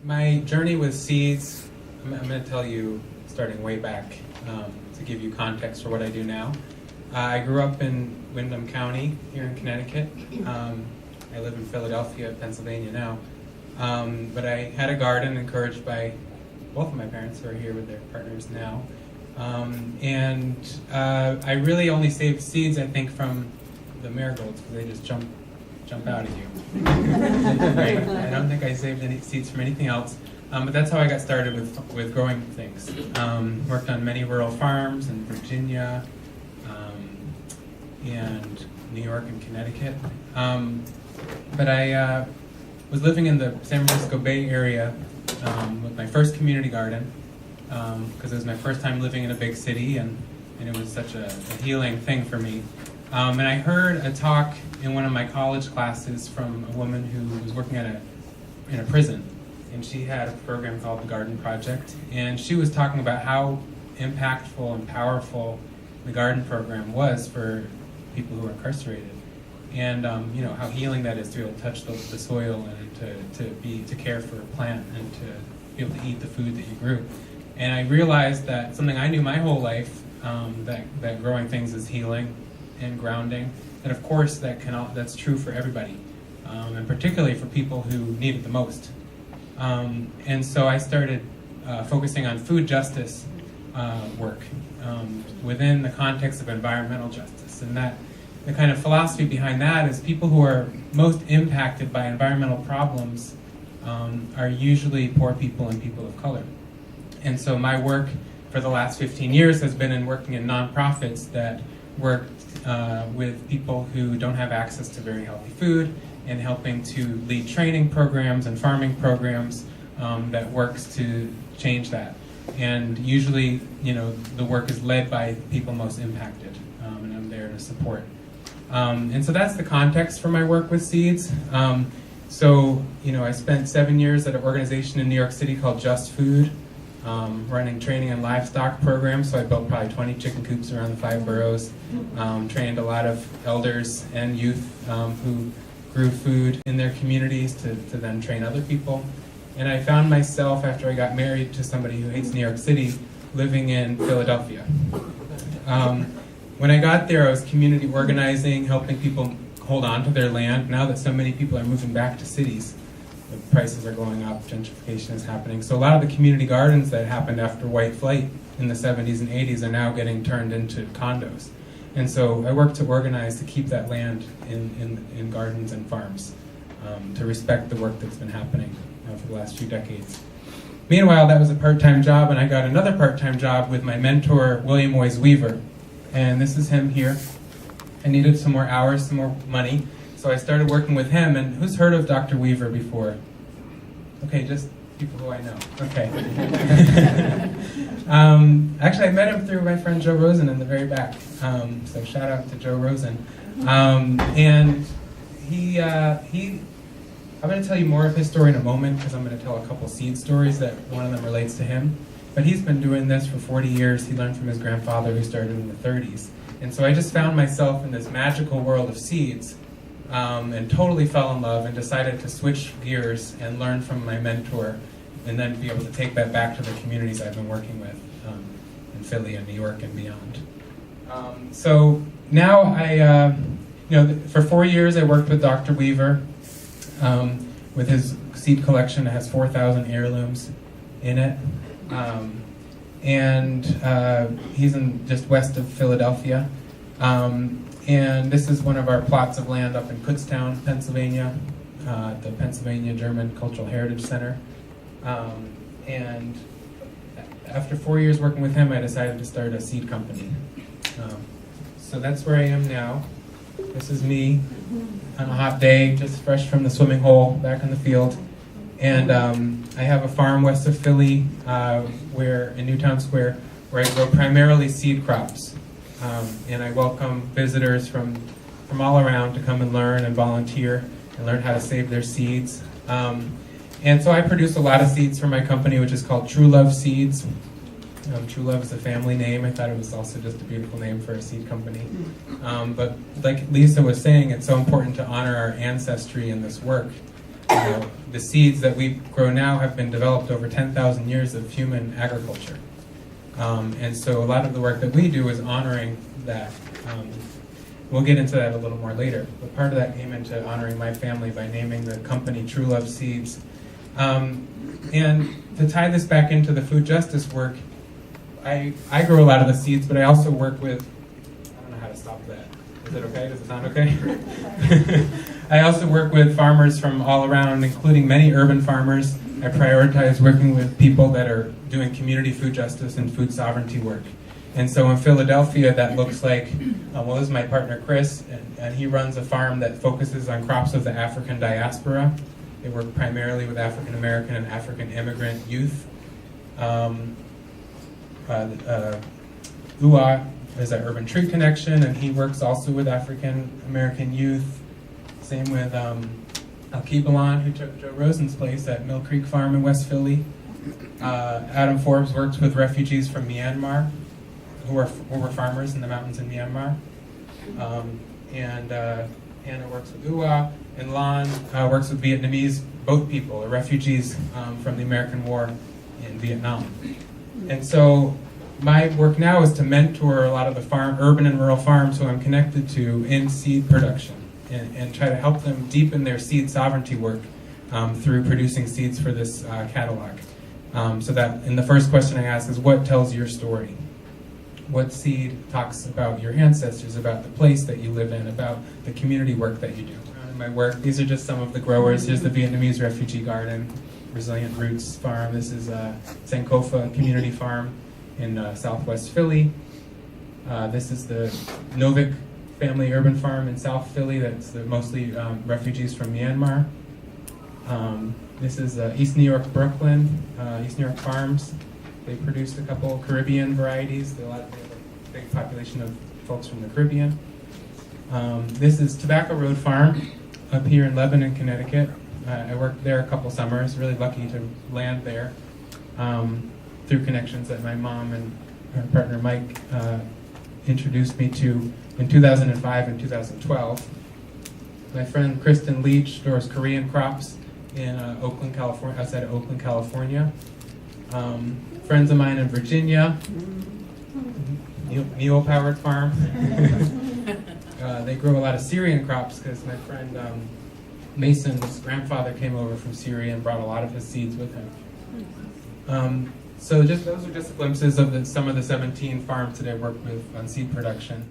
My journey with seeds, I'm going to tell you starting way back to give you context for what I do now. I grew up in Windham County here in Connecticut. I live in Philadelphia, Pennsylvania now. But I had a garden encouraged by both of my parents who are here with their partners now. I really only saved seeds, I think, from the marigolds because they just jump out at you. Right. I don't think I saved any seeds from anything else. But that's how I got started with growing things. Worked on many rural farms in Virginia and New York and Connecticut. But I was living in the San Francisco Bay Area with my first community garden because it was my first time living in a big city, and it was such a healing thing for me. And I heard a talk in one of my college classes from a woman who was working in a prison, and she had a program called the Garden Project, and she was talking about how impactful and powerful the garden program was for people who are incarcerated, and how healing that is to be able to touch the soil and to care for a plant and to be able to eat the food that you grew. And I realized that something I knew my whole life, that growing things is healing and grounding, and of course that's true for everybody, and particularly for people who need it the most. And so I started focusing on food justice work within the context of environmental justice, and that the kind of philosophy behind that is people who are most impacted by environmental problems are usually poor people and people of color. And so my work for the last 15 years has been in working in nonprofits that work with people who don't have access to very healthy food, and helping to lead training programs and farming programs that works to change that. And usually, the work is led by people most impacted, and I'm there to support. And so that's the context for my work with seeds. I spent 7 years at an organization in New York City called Just Food, running training and livestock programs. So I built probably 20 chicken coops around the 5 boroughs, trained a lot of elders and youth who grew food in their communities to then train other people. And I found myself, after I got married to somebody who hates New York City, living in Philadelphia. When I got there, I was community organizing, helping people hold on to their land. Now that so many people are moving back to cities, the prices are going up, gentrification is happening. So a lot of the community gardens that happened after white flight in the 70s and 80s are now getting turned into condos. And so I work to organize to keep that land in gardens and farms, to respect the work that's been happening for the last few decades. Meanwhile, that was a part-time job, and I got another part-time job with my mentor, William Moyes Weaver. And this is him here. I needed some more hours, some more money, so I started working with him. And who's heard of Dr. Weaver before? Okay, just people who I know. Okay. Actually, I met him through my friend Joe Rosen in the very back. So shout out to Joe Rosen. And I'm going to tell you more of his story in a moment, because I'm going to tell a couple seed stories that one of them relates to him. But he's been doing this for 40 years. He learned from his grandfather, who started in the 30s. And so I just found myself in this magical world of seeds, and totally fell in love and decided to switch gears and learn from my mentor, and then be able to take that back to the communities I've been working with in Philly and New York and beyond. So now for 4 years I worked with Dr. Weaver with his seed collection. It has 4,000 heirlooms in it. He's in just west of Philadelphia. And this is one of our plots of land up in Kutztown, Pennsylvania, the Pennsylvania German Cultural Heritage Center. And after 4 years working with him, I decided to start a seed company. So that's where I am now. This is me on a hot day, just fresh from the swimming hole, back in the field. And I have a farm west of Philly, where in Newtown Square, where I grow primarily seed crops. And I welcome visitors from all around to come and learn and volunteer and learn how to save their seeds. And so I produce a lot of seeds for my company, which is called True Love Seeds. True Love is a family name. I thought it was also just a beautiful name for a seed company. But like Lisa was saying, it's so important to honor our ancestry in this work. the seeds that we grow now have been developed over 10,000 years of human agriculture. And so a lot of the work that we do is honoring that. We'll get into that a little more later. But part of that came into honoring my family by naming the company True Love Seeds. And to tie this back into the food justice work, I grow a lot of the seeds, but I also work with, I don't know how to stop that. Is it okay? Does it sound okay? I also work with farmers from all around, including many urban farmers. I prioritize working with people that are doing community food justice and food sovereignty work. And so in Philadelphia, that looks like, this is my partner Chris, and he runs a farm that focuses on crops of the African diaspora. They work primarily with African American and African immigrant youth. UA is an Urban Tree Connection, and he works also with African American youth. Same with Al-Kibalan, who took Joe Rosen's place at Mill Creek Farm in West Philly. Adam Forbes works with refugees from Myanmar, who were farmers in the mountains in Myanmar. And Anna works with UA, and Lan works with Vietnamese boat people, or refugees from the American War in Vietnam. And so my work now is to mentor a lot of the urban and rural farms who I'm connected to in seed production, and try to help them deepen their seed sovereignty work through producing seeds for this catalog. So that, in the first question I ask is, what tells your story? What seed talks about your ancestors, about the place that you live in, about the community work that you do? In my work, these are just some of the growers. Here's the Vietnamese refugee garden, Resilient Roots Farm. This is Sankofa Community Farm in southwest Philly. This is the Novik Family Urban Farm in South Philly. That's mostly refugees from Myanmar. This is East New York, Brooklyn, East New York Farms. They produced a couple Caribbean varieties. They have a big population of folks from the Caribbean. This is Tobacco Road Farm up here in Lebanon, Connecticut. I worked there a couple summers, really lucky to land there through connections that my mom and her partner Mike introduced me to in 2005 and 2012. My friend Kristen Leach stores Korean crops in Oakland, California, outside of Oakland, California. Friends of mine in Virginia, Neo-powered farm. They grow a lot of Syrian crops because my friend Mason's grandfather came over from Syria and brought a lot of his seeds with him. So those are just glimpses of some of the 17 farms that I work with on seed production.